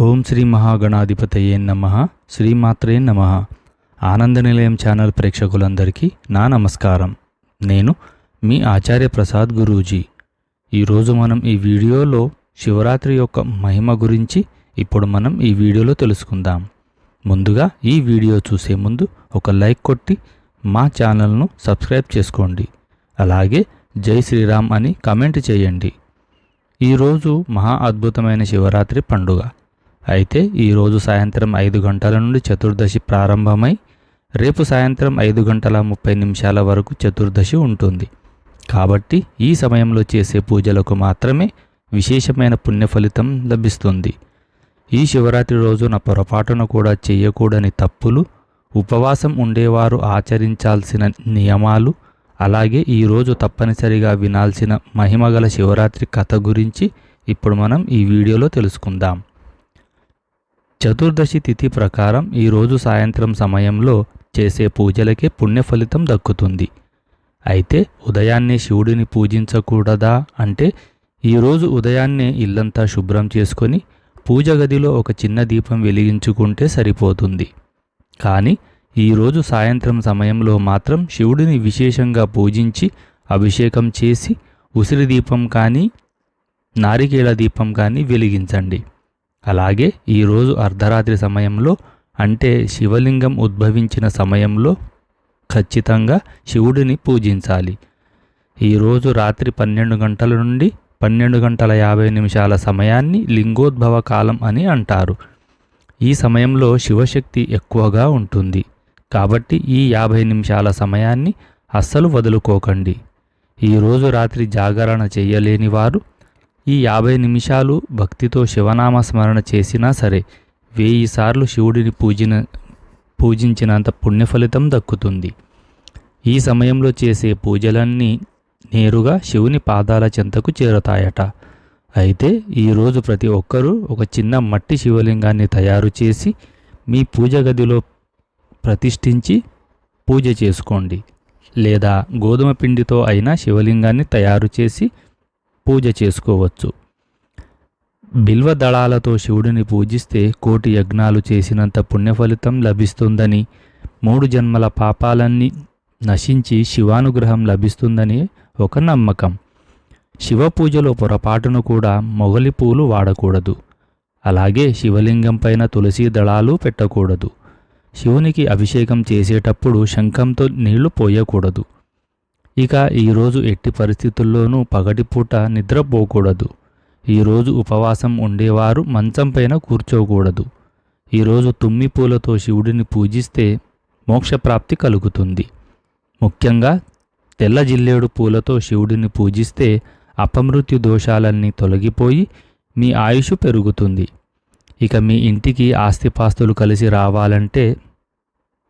ఓం శ్రీ మహాగణాధిపతయే నమః. శ్రీమాత్రే నమః. ఆనంద నిలయం ఛానల్ ప్రేక్షకులందరికీ నా నమస్కారం. నేను మీ ఆచార్య ప్రసాద్ గురూజీ. ఈరోజు మనం ఈ వీడియోలో శివరాత్రి యొక్క మహిమ గురించి మనం ఈ వీడియోలో తెలుసుకుందాం. ముందుగా ఈ వీడియో చూసే ముందు ఒక లైక్ కొట్టి మా ఛానల్ను సబ్స్క్రైబ్ చేసుకోండి. అలాగే జై శ్రీరామ్ అని కామెంట్ చేయండి. ఈరోజు మహా అద్భుతమైన శివరాత్రి పండుగ. అయితే ఈరోజు సాయంత్రం 5 గంటల నుండి చతుర్దశి ప్రారంభమై రేపు సాయంత్రం 5:30 వరకు చతుర్దశి ఉంటుంది. కాబట్టి ఈ సమయంలో చేసే పూజలకు మాత్రమే విశేషమైన పుణ్య ఫలితం లభిస్తుంది. ఈ శివరాత్రి రోజున పొరపాటున కూడా చేయకూడని తప్పులు, ఉపవాసం ఉండేవారు ఆచరించాల్సిన నియమాలు, అలాగే ఈరోజు తప్పనిసరిగా వినాల్సిన మహిమగల శివరాత్రి కథ గురించి ఇప్పుడు మనం ఈ వీడియోలో తెలుసుకుందాం. చతుర్దశి తిథి ప్రకారం ఈరోజు సాయంత్రం సమయంలో చేసే పూజలకే పుణ్య ఫలితం దక్కుతుంది. అయితే ఉదయాన్నే శివుడిని పూజించకూడదా అంటే, ఈరోజు ఉదయాన్నే ఇల్లంతా శుభ్రం చేసుకొని పూజ గదిలో ఒక చిన్న దీపం వెలిగించుకుంటే సరిపోతుంది. కానీ ఈరోజు సాయంత్రం సమయంలో మాత్రం శివుడిని విశేషంగా పూజించి అభిషేకం చేసి ఉసిరి దీపం కానీ నారికేళ దీపం కానీ వెలిగించండి. అలాగే ఈరోజు అర్ధరాత్రి సమయంలో అంటే శివలింగం ఉద్భవించిన సమయంలో ఖచ్చితంగా శివుడిని పూజించాలి. ఈరోజు రాత్రి 12 గంటల నుండి 12:50 సమయాన్ని లింగోద్భవ కాలం అని అంటారు. ఈ సమయంలో శివశక్తి ఎక్కువగా ఉంటుంది. కాబట్టి ఈ 50 నిమిషాల సమయాన్ని అస్సలు వదులుకోకండి. ఈరోజు రాత్రి జాగరణ చేయలేని వారు ఈ 50 నిమిషాలు భక్తితో శివనామ స్మరణ చేసినా సరే 1000 సార్లు శివుడిని పూజించినంత పుణ్యఫలితం దక్కుతుంది. ఈ సమయంలో చేసే పూజలన్నీ నేరుగా శివుని పాదాల చెంతకు చేరుతాయట. అయితే ఈరోజు ప్రతి ఒక్కరూ ఒక చిన్న మట్టి శివలింగాన్ని తయారు చేసి మీ పూజ గదిలో ప్రతిష్ఠించి పూజ చేసుకోండి. లేదా గోధుమ పిండితో అయినా శివలింగాన్ని తయారు చేసి పూజ చేసుకోవచ్చు. బిల్వ దళాలతో శివుడిని పూజిస్తే 1,000,000 యజ్ఞాలు చేసినంత పుణ్యఫలితం లభిస్తుందని, 3 జన్మల పాపాలన్నీ నశించి శివానుగ్రహం లభిస్తుందని ఒక నమ్మకం. శివ పూజలో పొరపాటును కూడా మొగలి పూలు వాడకూడదు. అలాగే శివలింగం పైన తులసి దళాలు పెట్టకూడదు. శివునికి అభిషేకం చేసేటప్పుడు శంఖంతో నీళ్లు పోయకూడదు. ఇక ఈరోజు ఎట్టి పరిస్థితుల్లోనూ పగటిపూట నిద్రపోకూడదు. ఈరోజు ఉపవాసం ఉండేవారు మంచం పైన కూర్చోకూడదు. ఈరోజు తుమ్మి పూలతో శివుడిని పూజిస్తే మోక్షప్రాప్తి కలుగుతుంది. ముఖ్యంగా తెల్ల జిల్లేడు పూలతో శివుడిని పూజిస్తే అపమృత్యు దోషాలన్నీ తొలగిపోయి మీ ఆయుష్ పెరుగుతుంది. ఇక మీ ఇంటికి ఆస్తిపాస్తులు కలిసి రావాలంటే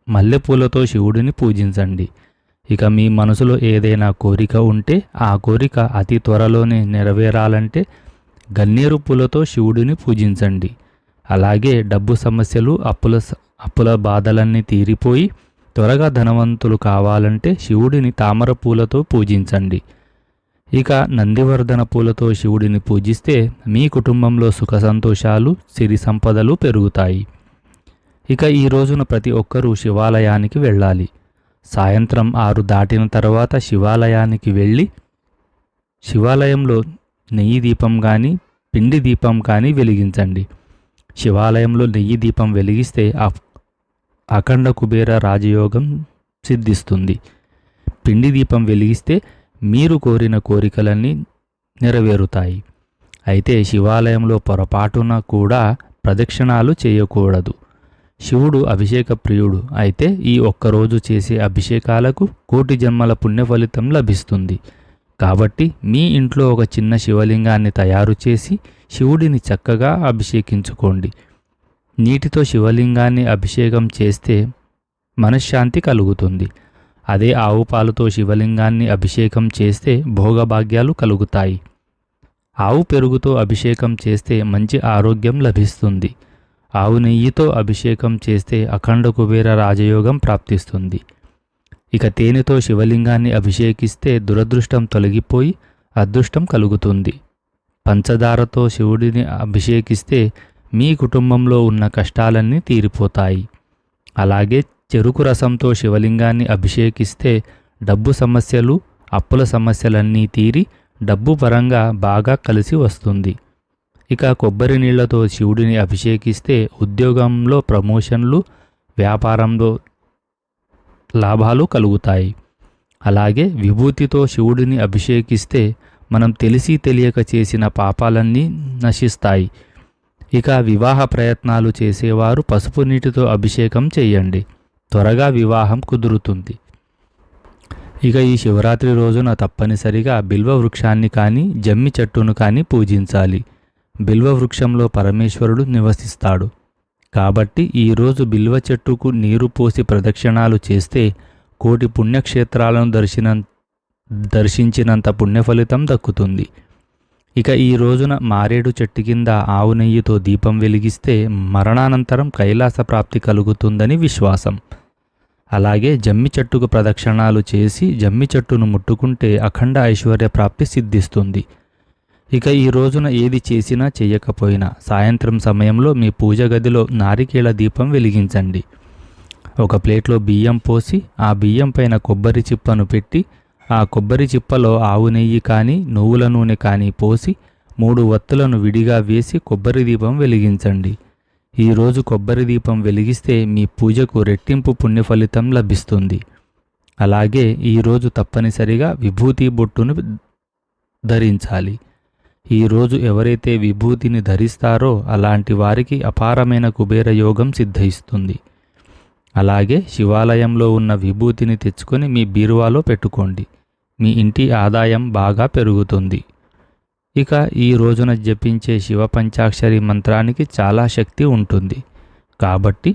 మల్లెపూలతో శివుడిని పూజించండి. ఇక మీ మనసులో ఏదైనా కోరిక ఉంటే ఆ కోరిక అతి త్వరలోనే నెరవేరాలంటే గన్నేరు పూలతో శివుడిని పూజించండి. అలాగే డబ్బు సమస్యలు, అప్పుల బాధలన్నీ తీరిపోయి త్వరగా ధనవంతులు కావాలంటే శివుడిని తామర పూలతో పూజించండి. ఇక నందివర్ధన పూలతో శివుడిని పూజిస్తే మీ కుటుంబంలో సుఖ సంతోషాలు, సిరి సంపదలు పెరుగుతాయి. ఇక ఈ రోజున ప్రతి ఒక్కరూ శివాలయానికి వెళ్ళాలి. సాయంత్రం 6 దాటిన తర్వాత శివాలయానికి వెళ్ళి శివాలయంలో నెయ్యి దీపం కానీ పిండి దీపం కానీ వెలిగించండి. శివాలయంలో నెయ్యి దీపం వెలిగిస్తే అఖండ కుబేర రాజయోగం సిద్ధిస్తుంది. పిండి దీపం వెలిగిస్తే మీరు కోరిన కోరికలన్నీ నెరవేరుతాయి. అయితే శివాలయంలో పొరపాటున కూడా ప్రదక్షిణాలు చేయకూడదు. శివుడు అభిషేక ప్రియుడు. అయితే ఈ ఒక్కరోజు చేసే అభిషేకాలకు 1,000,000 జన్మల పుణ్యఫలితం లభిస్తుంది. కాబట్టి మీ ఇంట్లో ఒక చిన్న శివలింగాన్ని తయారు చేసి శివుడిని చక్కగా అభిషేకించుకోండి. నీటితో శివలింగాన్ని అభిషేకం చేస్తే మనశ్శాంతి కలుగుతుంది. అదే ఆవు పాలతో శివలింగాన్ని అభిషేకం చేస్తే భోగభాగ్యాలు కలుగుతాయి. ఆవు పెరుగుతో అభిషేకం చేస్తే మంచి ఆరోగ్యం లభిస్తుంది. ఆవు నెయ్యితో అభిషేకం చేస్తే అఖండ కుబేర రాజయోగం ప్రాప్తిస్తుంది. ఇక తేనెతో శివలింగాన్ని అభిషేకిస్తే దురదృష్టం తొలగిపోయి అదృష్టం కలుగుతుంది. పంచదారతో శివుడిని అభిషేకిస్తే మీ కుటుంబంలో ఉన్న కష్టాలన్నీ తీరిపోతాయి. అలాగే చెరుకు రసంతో శివలింగాన్ని అభిషేకిస్తే డబ్బు సమస్యలు, అప్పుల సమస్యలన్నీ తీరి డబ్బు పరంగా బాగా కలిసి వస్తుంది. ఇక కొబ్బరి నీళ్లతో శివుడిని అభిషేకిస్తే ఉద్యోగంలో ప్రమోషన్లు, వ్యాపారంలో లాభాలు కలుగుతాయి. అలాగే విభూతితో శివుడిని అభిషేకిస్తే మనం తెలిసి తెలియక చేసిన పాపాలన్నీ నశిస్తాయి. ఇక వివాహ ప్రయత్నాలు చేసేవారు పసుపు నీటితో అభిషేకం చేయండి, త్వరగా వివాహం కుదురుతుంది. ఇక ఈ శివరాత్రి రోజున తప్పనిసరిగా బిల్వ వృక్షాన్ని కానీ జమ్మి చెట్టును కానీ పూజించాలి. బిల్వ వృక్షంలో పరమేశ్వరుడు నివసిస్తాడు. కాబట్టి ఈరోజు బిల్వ చెట్టుకు నీరు పోసి ప్రదక్షిణాలు చేస్తే కోటి పుణ్యక్షేత్రాలను దర్శించినంత పుణ్యఫలితం దక్కుతుంది. ఇక ఈ రోజున మారేడు చెట్టు కింద ఆవు నెయ్యితో దీపం వెలిగిస్తే మరణానంతరం కైలాస ప్రాప్తి కలుగుతుందని విశ్వాసం. అలాగే జమ్మి చెట్టుకు ప్రదక్షిణాలు చేసి జమ్మి చెట్టును ముట్టుకుంటే అఖండ ఐశ్వర్య ప్రాప్తి సిద్ధిస్తుంది. ఇక ఈ రోజున ఏది చేసినా చేయకపోయినా సాయంత్రం సమయంలో మీ పూజ గదిలో నారికేళ దీపం వెలిగించండి. ఒక ప్లేట్లో బియ్యం పోసి ఆ బియ్యం పైన కొబ్బరి చిప్పను పెట్టి ఆ కొబ్బరి చిప్పలో ఆవు నెయ్యి కానీ నువ్వుల నూనె కానీ పోసి 3 వత్తులను విడిగా వేసి కొబ్బరి దీపం వెలిగించండి. ఈరోజు కొబ్బరి దీపం వెలిగిస్తే మీ పూజకు రెట్టింపు పుణ్య ఫలితం లభిస్తుంది. అలాగే ఈరోజు తప్పనిసరిగా విభూతి బొట్టును ధరించాలి. ఈరోజు ఎవరైతే విభూతిని ధరిస్తారో అలాంటి వారికి అపారమైన కుబేర యోగం సిద్ధిస్తుంది. అలాగే శివాలయంలో ఉన్న విభూతిని తెచ్చుకొని మీ బీరువాలో పెట్టుకోండి. మీ ఇంటి ఆదాయం బాగా పెరుగుతుంది. ఇక ఈ రోజున జపించే శివ పంచాక్షరి మంత్రానికి చాలా శక్తి ఉంటుంది. కాబట్టి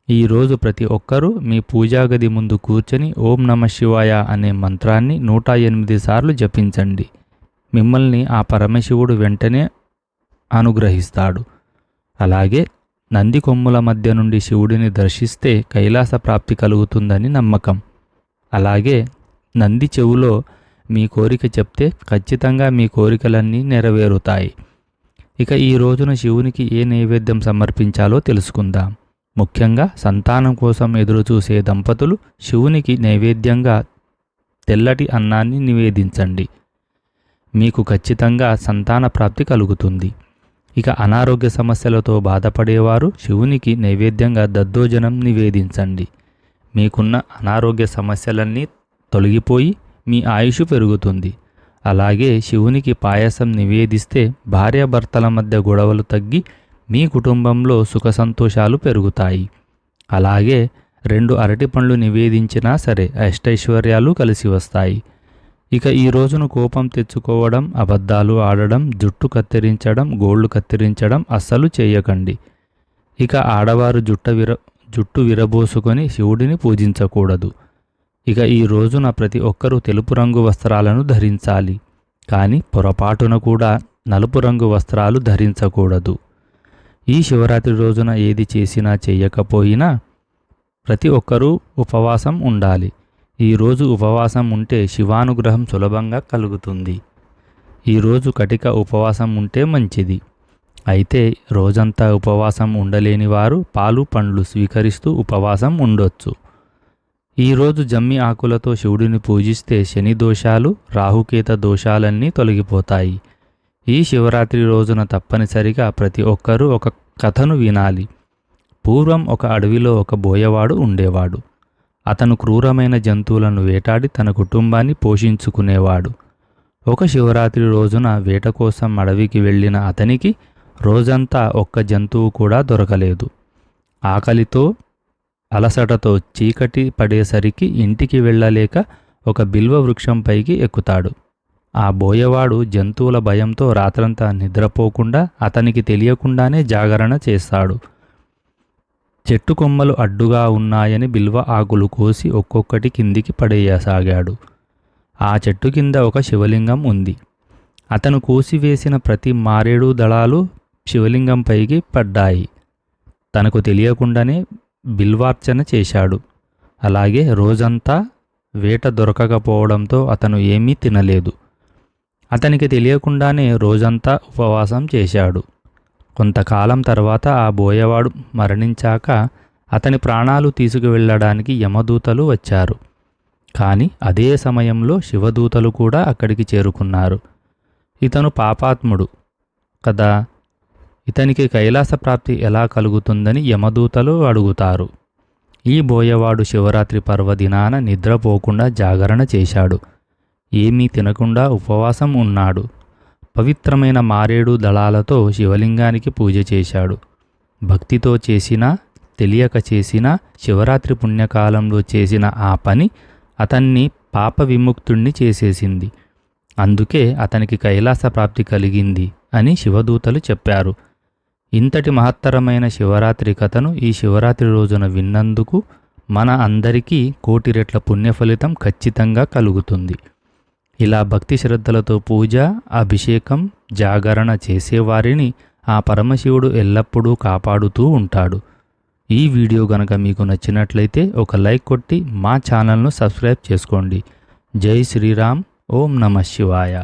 ఈరోజు ప్రతి ఒక్కరూ మీ పూజాగది ముందు కూర్చొని ఓం నమ శివాయ అనే మంత్రాన్ని 108 సార్లు జపించండి. మిమ్మల్ని ఆ పరమశివుడు వెంటనే అనుగ్రహిస్తాడు. అలాగే నంది కొమ్ముల మధ్య నుండి శివుడిని దర్శిస్తే కైలాస ప్రాప్తి కలుగుతుందని నమ్మకం. అలాగే నంది చెవులో మీ కోరిక చెప్తే ఖచ్చితంగా మీ కోరికలన్నీ నెరవేరుతాయి. ఇక ఈ రోజున శివునికి ఏ నైవేద్యం సమర్పించాలో తెలుసుకుందాం. ముఖ్యంగా సంతానం కోసం ఎదురుచూసే దంపతులు శివునికి నైవేద్యంగా తెల్లటి అన్నాన్ని నివేదించండి. మీకు ఖచ్చితంగా సంతాన ప్రాప్తి కలుగుతుంది. ఇక అనారోగ్య సమస్యలతో బాధపడేవారు శివునికి నైవేద్యంగా దద్దోజనం నివేదించండి. మీకున్న అనారోగ్య సమస్యలన్నీ తొలగిపోయి మీ ఆయుష్ పెరుగుతుంది. అలాగే శివునికి పాయసం నివేదిస్తే భార్యాభర్తల మధ్య గొడవలు తగ్గి మీ కుటుంబంలో సుఖ సంతోషాలు పెరుగుతాయి. అలాగే 2 అరటిపండ్లు నివేదించినా సరే అష్టైశ్వర్యాలు కలిసి వస్తాయి. ఇక ఈ రోజును కోపం తెచ్చుకోవడం, అబద్ధాలు ఆడడం, జుట్టు కత్తిరించడం, గోళ్లు కత్తిరించడం అస్సలు చేయకండి. ఇక ఆడవారు జుట్టు విరబోసుకొని శివుడిని పూజించకూడదు. ఇక ఈ రోజున ప్రతి ఒక్కరూ తెలుపు రంగు వస్త్రాలను ధరించాలి. కానీ పొరపాటున కూడా నలుపు రంగు వస్త్రాలు ధరించకూడదు. ఈ శివరాత్రి రోజున ఏది చేసినా చేయకపోయినా ప్రతి ఒక్కరూ ఉపవాసం ఉండాలి. ఈరోజు ఉపవాసం ఉంటే శివానుగ్రహం సులభంగా కలుగుతుంది. ఈరోజు కటిక ఉపవాసం ఉంటే మంచిది. అయితే రోజంతా ఉపవాసం ఉండలేని వారు పాలు పండ్లు స్వీకరిస్తూ ఉపవాసం ఉండొచ్చు. ఈరోజు జమ్మి ఆకులతో శివుడిని పూజిస్తే శని దోషాలు, రాహుకేత దోషాలన్నీ తొలగిపోతాయి. ఈ శివరాత్రి రోజున తప్పనిసరిగా ప్రతి ఒక్కరూ ఒక కథను వినాలి. పూర్వం ఒక అడవిలో ఒక బోయవాడు ఉండేవాడు. అతను క్రూరమైన జంతువులను వేటాడి తన కుటుంబాన్ని పోషించుకునేవాడు. ఒక శివరాత్రి రోజున వేట కోసం అడవికి వెళ్ళిన అతనికి రోజంతా ఒక్క జంతువు కూడా దొరకలేదు. ఆకలితో అలసటతో చీకటి పడేసరికి ఇంటికి వెళ్ళలేక ఒక బిల్వ వృక్షం పైకి ఎక్కుతాడు. ఆ బోయవాడు జంతువుల భయంతో రాత్రంతా నిద్రపోకుండా అతనికి తెలియకుండానే జాగరణ చేస్తాడు. చెట్టు కొమ్మలు అడ్డుగా ఉన్నాయని బిల్వ ఆకులు కోసి ఒక్కొక్కటి కిందికి పడేయసాగాడు. ఆ చెట్టు కింద ఒక శివలింగం ఉంది. అతను కోసివేసిన ప్రతి మారేడు దళాలు శివలింగం పైకి పడ్డాయి. తనకు తెలియకుండానే బిల్వార్చన చేశాడు. అలాగే రోజంతా వేట దొరకకపోవడంతో అతను ఏమీ తినలేదు. అతనికి తెలియకుండానే రోజంతా ఉపవాసం చేశాడు. కొంతకాలం తర్వాత ఆ బోయవాడు మరణించాక అతని ప్రాణాలు తీసుకువెళ్ళడానికి యమదూతలు వచ్చారు. కానీ అదే సమయంలో శివదూతలు కూడా అక్కడికి చేరుకున్నారు. ఇతను పాపాత్ముడు కదా, ఇతనికి కైలాస ప్రాప్తి ఎలా కలుగుతుందని యమదూతలు అడుగుతారు. ఈ బోయవాడు శివరాత్రి పర్వదినాన నిద్రపోకుండా జాగరణ చేశాడు. ఏమీ తినకుండా ఉపవాసం ఉన్నాడు. పవిత్రమైన మారేడు దళాలతో శివలింగానికి పూజ చేశాడు. భక్తితో చేసినా తెలియక చేసినా శివరాత్రి పుణ్యకాలంలో చేసిన ఆ పని అతన్ని పాప విముక్తుణ్ణి చేసేసింది. అందుకే అతనికి కైలాస ప్రాప్తి కలిగింది అని శివదూతలు చెప్పారు. ఇంతటి మహత్తరమైన శివరాత్రి కథను ఈ శివరాత్రి రోజున విన్నందుకు మన అందరికీ 1,000,000 రెట్ల పుణ్యఫలితం ఖచ్చితంగా కలుగుతుంది. ఇలా భక్తి శ్రద్ధలతో పూజ, అభిషేకం, జాగరణ చేసేవారిని ఆ పరమశివుడు ఎల్లప్పుడూ కాపాడుతూ ఉంటాడు. ఈ వీడియో గనక మీకు నచ్చినట్లయితే ఒక లైక్ కొట్టి మా ఛానల్ను సబ్స్క్రైబ్ చేసుకోండి. జై శ్రీరామ్. ఓం నమః శివాయ.